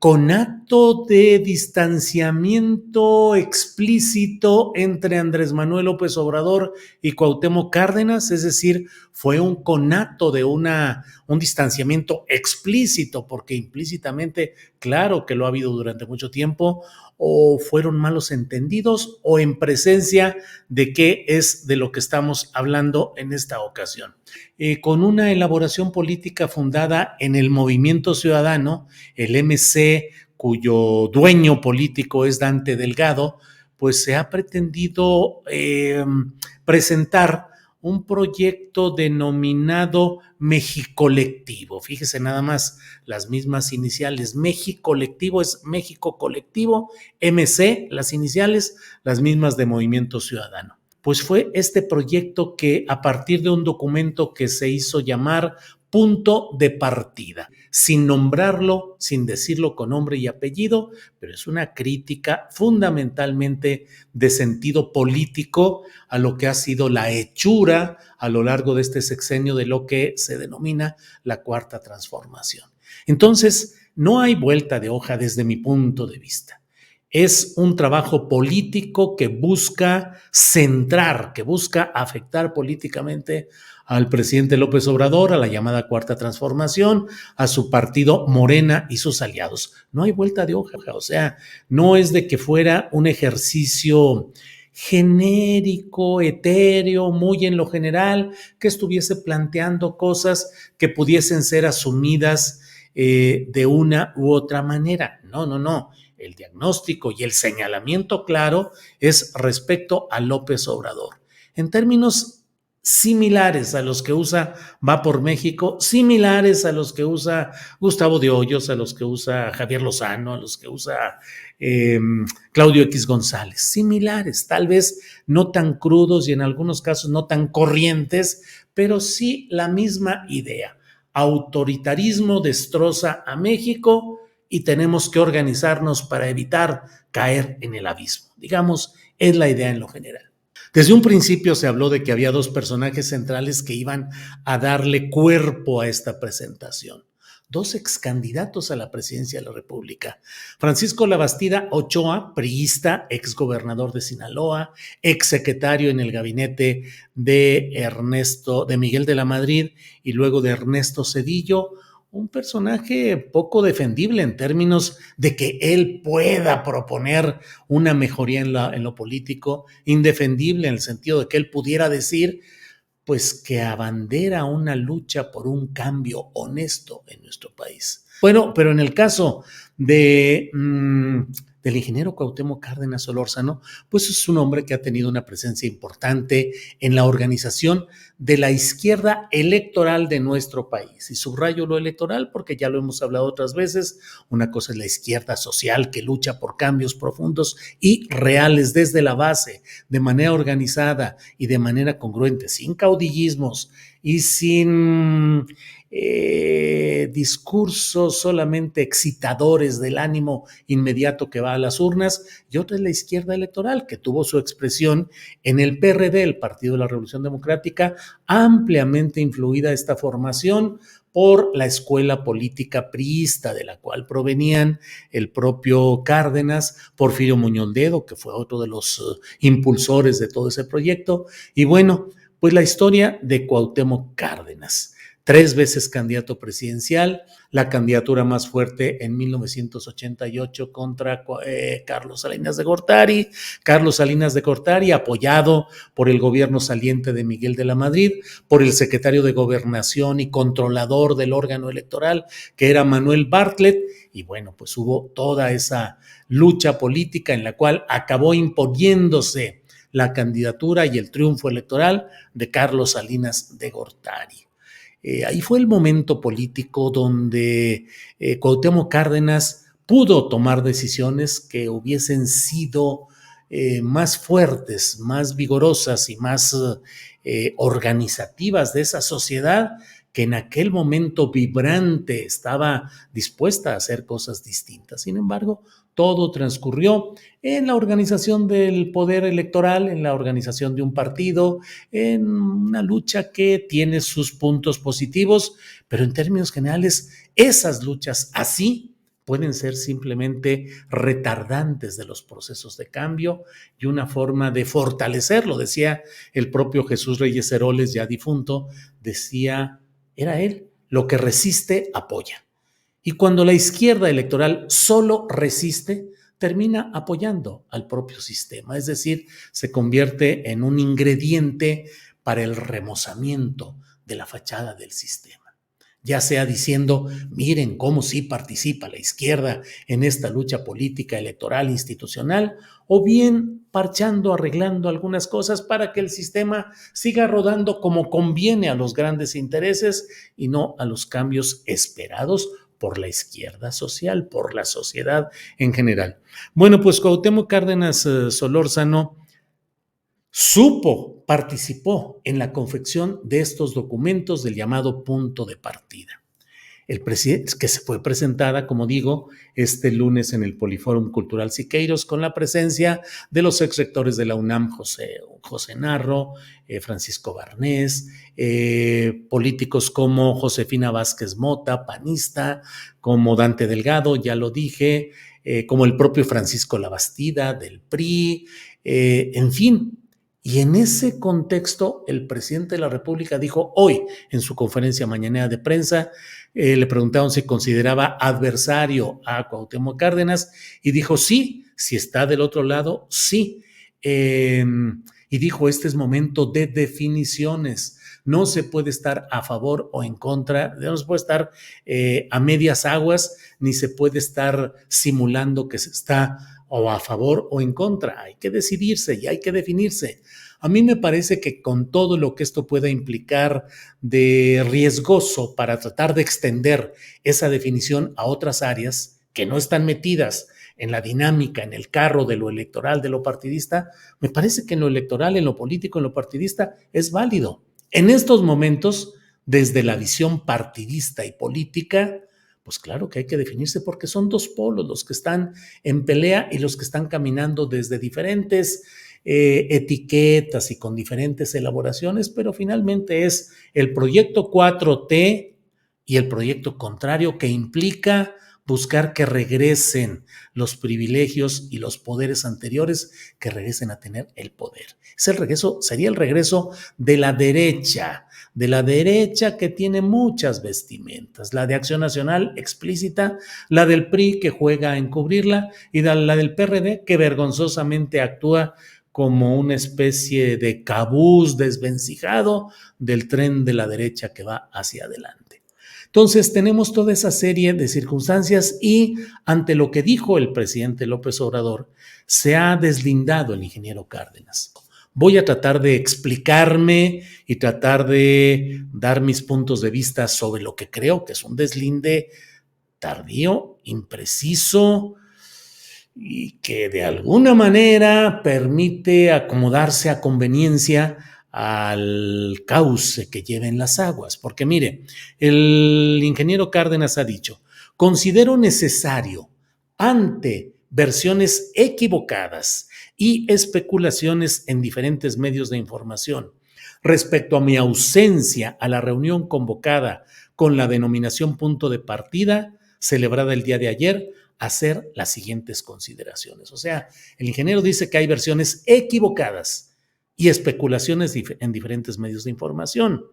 conato de distanciamiento explícito entre Andrés Manuel López Obrador y Cuauhtémoc Cárdenas, es decir, fue un conato de un distanciamiento explícito, porque implícitamente, claro que lo ha habido durante mucho tiempo, o fueron malos entendidos, o en presencia de qué es de lo que estamos hablando en esta ocasión. Con una elaboración política fundada en el Movimiento Ciudadano, el MC, cuyo dueño político es Dante Delgado, pues se ha pretendido presentar un proyecto denominado Mexicolectivo. Fíjese nada más, las mismas iniciales. Mexicolectivo es México Colectivo, MC, las iniciales, las mismas de Movimiento Ciudadano. Pues fue este proyecto que, a partir de un documento que se hizo llamar Punto de Partida, sin nombrarlo, sin decirlo con nombre y apellido, pero es una crítica fundamentalmente de sentido político a lo que ha sido la hechura a lo largo de este sexenio de lo que se denomina la Cuarta Transformación. Entonces, no hay vuelta de hoja desde mi punto de vista. Es un trabajo político que busca centrar, que busca afectar políticamente al presidente López Obrador, a la llamada Cuarta Transformación, a su partido Morena y sus aliados. No hay vuelta de hoja, o sea, no es de que fuera un ejercicio genérico, etéreo, muy en lo general, que estuviese planteando cosas que pudiesen ser asumidas de una u otra manera. No, no, no. El diagnóstico y el señalamiento claro es respecto a López Obrador. En términos similares a los que usa Va por México, similares a los que usa Gustavo de Hoyos, a los que usa Javier Lozano, a los que usa Claudio X González, similares, tal vez no tan crudos y en algunos casos no tan corrientes, pero sí la misma idea. Autoritarismo destroza a México y tenemos que organizarnos para evitar caer en el abismo. Digamos, es la idea en lo general. Desde un principio se habló de que había dos personajes centrales que iban a darle cuerpo a esta presentación. Dos excandidatos a la presidencia de la República. Francisco Labastida Ochoa, priista, exgobernador de Sinaloa, exsecretario en el gabinete de Miguel de la Madrid y luego de Ernesto Zedillo, un personaje poco defendible en términos de que él pueda proponer una mejoría en lo político, indefendible en el sentido de que él pudiera decir, pues, que abandera una lucha por un cambio honesto en nuestro país. Bueno, pero en el caso del ingeniero Cuauhtémoc Cárdenas Solórzano, pues es un hombre que ha tenido una presencia importante en la organización de la izquierda electoral de nuestro país. Y subrayo lo electoral porque ya lo hemos hablado otras veces. Una cosa es la izquierda social que lucha por cambios profundos y reales desde la base, de manera organizada y de manera congruente, sin caudillismos y sin discursos solamente excitadores del ánimo inmediato que va a las urnas, y otra es la izquierda electoral, que tuvo su expresión en el PRD, el Partido de la Revolución Democrática, ampliamente influida esta formación por la escuela política priista de la cual provenían el propio Cárdenas, Porfirio Muñoz Ledo, que fue otro de los impulsores de todo ese proyecto, y bueno, pues la historia de Cuauhtémoc Cárdenas. 3 veces candidato presidencial, la candidatura más fuerte en 1988 contra Carlos Salinas de Gortari. Carlos Salinas de Gortari, apoyado por el gobierno saliente de Miguel de la Madrid, por el secretario de Gobernación y controlador del órgano electoral, que era Manuel Bartlett, y bueno, pues hubo toda esa lucha política en la cual acabó imponiéndose la candidatura y el triunfo electoral de Carlos Salinas de Gortari. Ahí fue el momento político donde Cuauhtémoc Cárdenas pudo tomar decisiones que hubiesen sido más fuertes, más vigorosas y más organizativas de esa sociedad que en aquel momento vibrante estaba dispuesta a hacer cosas distintas. Sin embargo, todo transcurrió en la organización del poder electoral, en la organización de un partido, en una lucha que tiene sus puntos positivos, pero en términos generales, esas luchas así pueden ser simplemente retardantes de los procesos de cambio y una forma de fortalecerlo. Decía el propio Jesús Reyes Heroles, ya difunto, decía, era él, lo que resiste, apoya. Y cuando la izquierda electoral solo resiste, termina apoyando al propio sistema, es decir, se convierte en un ingrediente para el remozamiento de la fachada del sistema. Ya sea diciendo, miren cómo sí participa la izquierda en esta lucha política, electoral, institucional, o bien parchando, arreglando algunas cosas para que el sistema siga rodando como conviene a los grandes intereses y no a los cambios esperados por la izquierda social, por la sociedad en general. Bueno, pues Cuauhtémoc Cárdenas Solórzano participó en la confección de estos documentos del llamado punto de partida. El presidente, que se fue presentada, como digo, este lunes en el Poliforum Cultural Siqueiros, con la presencia de los exrectores de la UNAM, José Narro, Francisco Barnés, políticos como Josefina Vázquez Mota, panista, como Dante Delgado, ya lo dije, como el propio Francisco Labastida del PRI, en fin. Y en ese contexto, el presidente de la República dijo hoy en su conferencia mañanera de prensa, le preguntaron si consideraba adversario a Cuauhtémoc Cárdenas y dijo sí, si está del otro lado, sí. Y dijo, este es momento de definiciones. No se puede estar a favor o en contra, no se puede estar a medias aguas, ni se puede estar simulando que se está o a favor o en contra. Hay que decidirse y hay que definirse. A mí me parece que con todo lo que esto pueda implicar de riesgoso para tratar de extender esa definición a otras áreas que no están metidas en la dinámica, en el carro de lo electoral, de lo partidista, me parece que en lo electoral, en lo político, en lo partidista es válido. En estos momentos, desde la visión partidista y política, pues claro que hay que definirse porque son dos polos los que están en pelea y los que están caminando desde diferentes etiquetas y con diferentes elaboraciones, pero finalmente es el proyecto 4T y el proyecto contrario que implica buscar que regresen los privilegios y los poderes anteriores, que regresen a tener el poder. Es el regreso, sería el regreso de la derecha que tiene muchas vestimentas, la de Acción Nacional explícita, la del PRI que juega a encubrirla y la del PRD que vergonzosamente actúa como una especie de cabús desvencijado del tren de la derecha que va hacia adelante. Entonces tenemos toda esa serie de circunstancias y ante lo que dijo el presidente López Obrador, se ha deslindado el ingeniero Cárdenas. Voy a tratar de explicarme y tratar de dar mis puntos de vista sobre lo que creo que es un deslinde tardío, impreciso y que de alguna manera permite acomodarse a conveniencia al cauce que lleven las aguas. Porque mire, el ingeniero Cárdenas ha dicho, considero necesario ante versiones equivocadas y especulaciones en diferentes medios de información respecto a mi ausencia a la reunión convocada con la denominación punto de partida celebrada el día de ayer, hacer las siguientes consideraciones. O sea, el ingeniero dice que hay versiones equivocadas y especulaciones en diferentes medios de información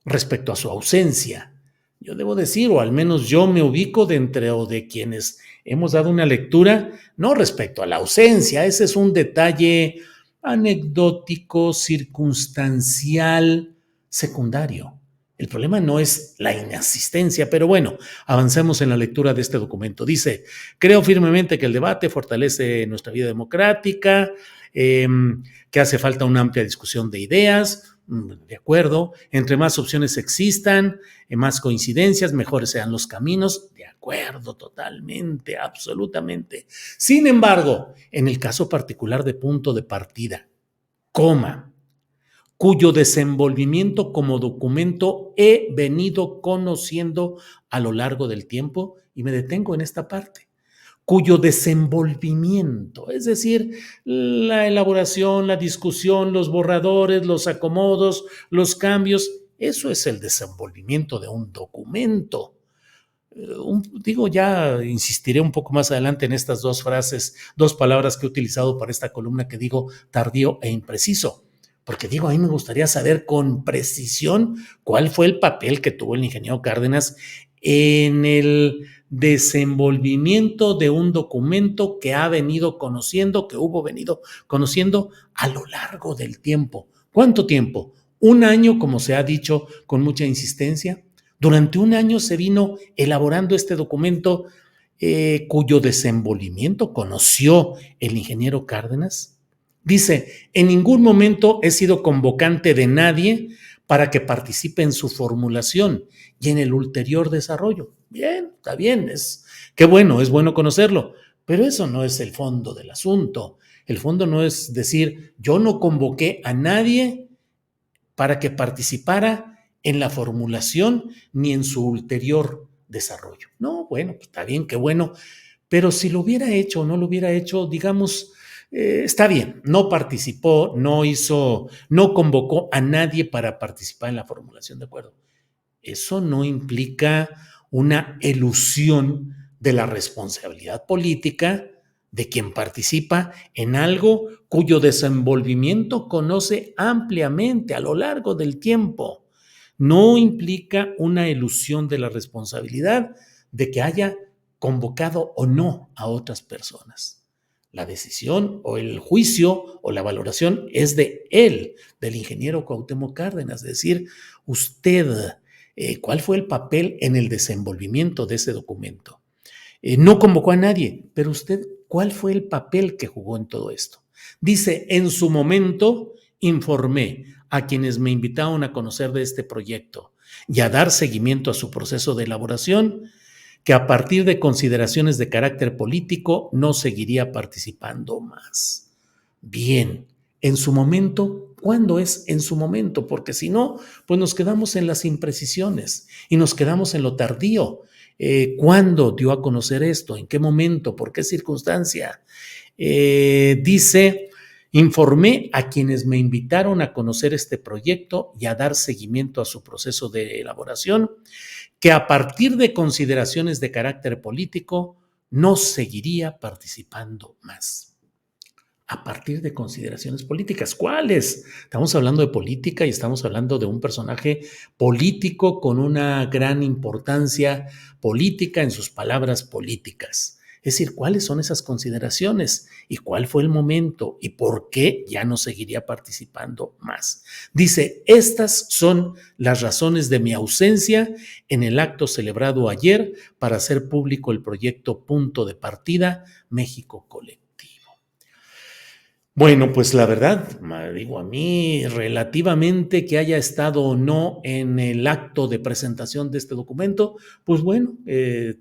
respecto a su ausencia. Yo debo decir, o al menos yo me ubico dentro de quienes hemos dado una lectura, no respecto a la ausencia, ese es un detalle anecdótico, circunstancial, secundario. El problema no es la inasistencia, pero bueno, avancemos en la lectura de este documento. Dice, creo firmemente que el debate fortalece nuestra vida democrática, que hace falta una amplia discusión de ideas, de acuerdo, entre más opciones existan, más coincidencias, mejores sean los caminos, de acuerdo, totalmente, absolutamente. Sin embargo, en el caso particular de punto de partida, cuyo desenvolvimiento como documento he venido conociendo a lo largo del tiempo, y me detengo en esta parte, cuyo desenvolvimiento, es decir, la elaboración, la discusión, los borradores, los acomodos, los cambios, eso es el desenvolvimiento de un documento. digo, ya insistiré un poco más adelante en estas dos frases, dos palabras que he utilizado para esta columna que digo tardío e impreciso. Porque digo, a mí me gustaría saber con precisión cuál fue el papel que tuvo el ingeniero Cárdenas en el desenvolvimiento de un documento que ha venido conociendo, que hubo venido conociendo a lo largo del tiempo. ¿Cuánto tiempo? Un año, como se ha dicho con mucha insistencia. Durante un año se vino elaborando este documento cuyo desenvolvimiento conoció el ingeniero Cárdenas. Dice, en ningún momento he sido convocante de nadie para que participe en su formulación y en el ulterior desarrollo. Bien, está bien, qué bueno, es bueno conocerlo, pero eso no es el fondo del asunto. El fondo no es decir, yo no convoqué a nadie para que participara en la formulación ni en su ulterior desarrollo. No, bueno, pues está bien, qué bueno, pero si lo hubiera hecho o no lo hubiera hecho, digamos, está bien, no participó, no hizo, no convocó a nadie para participar en la formulación de acuerdo. Eso no implica una elusión de la responsabilidad política de quien participa en algo cuyo desenvolvimiento conoce ampliamente a lo largo del tiempo. No implica una elusión de la responsabilidad de que haya convocado o no a otras personas. La decisión o el juicio o la valoración es de él, del ingeniero Cuauhtémoc Cárdenas, es decir, usted, ¿cuál fue el papel en el desenvolvimiento de ese documento? No convocó a nadie, pero usted, ¿cuál fue el papel que jugó en todo esto? Dice, en su momento informé a quienes me invitaron a conocer de este proyecto y a dar seguimiento a su proceso de elaboración, que a partir de consideraciones de carácter político no seguiría participando más. Bien, en su momento, ¿cuándo es en su momento? Porque si no, pues nos quedamos en las imprecisiones y nos quedamos en lo tardío. ¿Cuándo dio a conocer esto? ¿En qué momento? ¿Por qué circunstancia? Dice, informé a quienes me invitaron a conocer este proyecto y a dar seguimiento a su proceso de elaboración, que a partir de consideraciones de carácter político no seguiría participando más. A partir de consideraciones políticas. ¿Cuáles? Estamos hablando de política y estamos hablando de un personaje político con una gran importancia política en sus palabras políticas. Es decir, ¿cuáles son esas consideraciones? ¿Y cuál fue el momento? ¿Y por qué ya no seguiría participando más? Dice, estas son las razones de mi ausencia en el acto celebrado ayer para hacer público el proyecto Punto de Partida México Colectivo. Bueno, pues la verdad, digo, a mí relativamente que haya estado o no en el acto de presentación de este documento, pues bueno,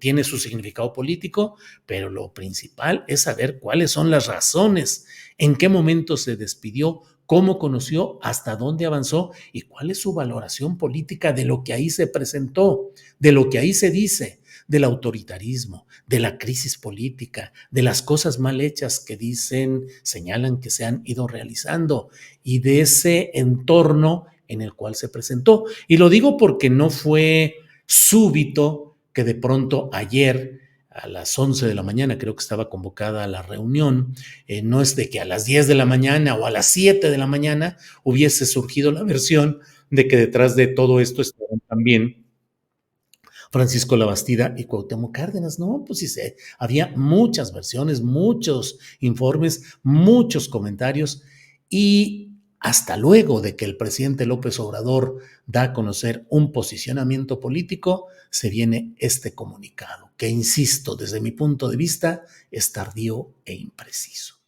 tiene su significado político, pero lo principal es saber cuáles son las razones, en qué momento se despidió, cómo conoció, hasta dónde avanzó y cuál es su valoración política de lo que ahí se presentó, de lo que ahí se dice, del autoritarismo, de la crisis política, de las cosas mal hechas que dicen, señalan que se han ido realizando y de ese entorno en el cual se presentó. Y lo digo porque no fue súbito que de pronto ayer a las 11 de la mañana, creo que estaba convocada a la reunión, no es de que a las 10 de la mañana o a las 7 de la mañana hubiese surgido la versión de que detrás de todo esto estaban también Francisco Labastida y Cuauhtémoc Cárdenas. No, pues sí, había muchas versiones, muchos informes, muchos comentarios y hasta luego de que el presidente López Obrador da a conocer un posicionamiento político, se viene este comunicado, que insisto, desde mi punto de vista, es tardío e impreciso.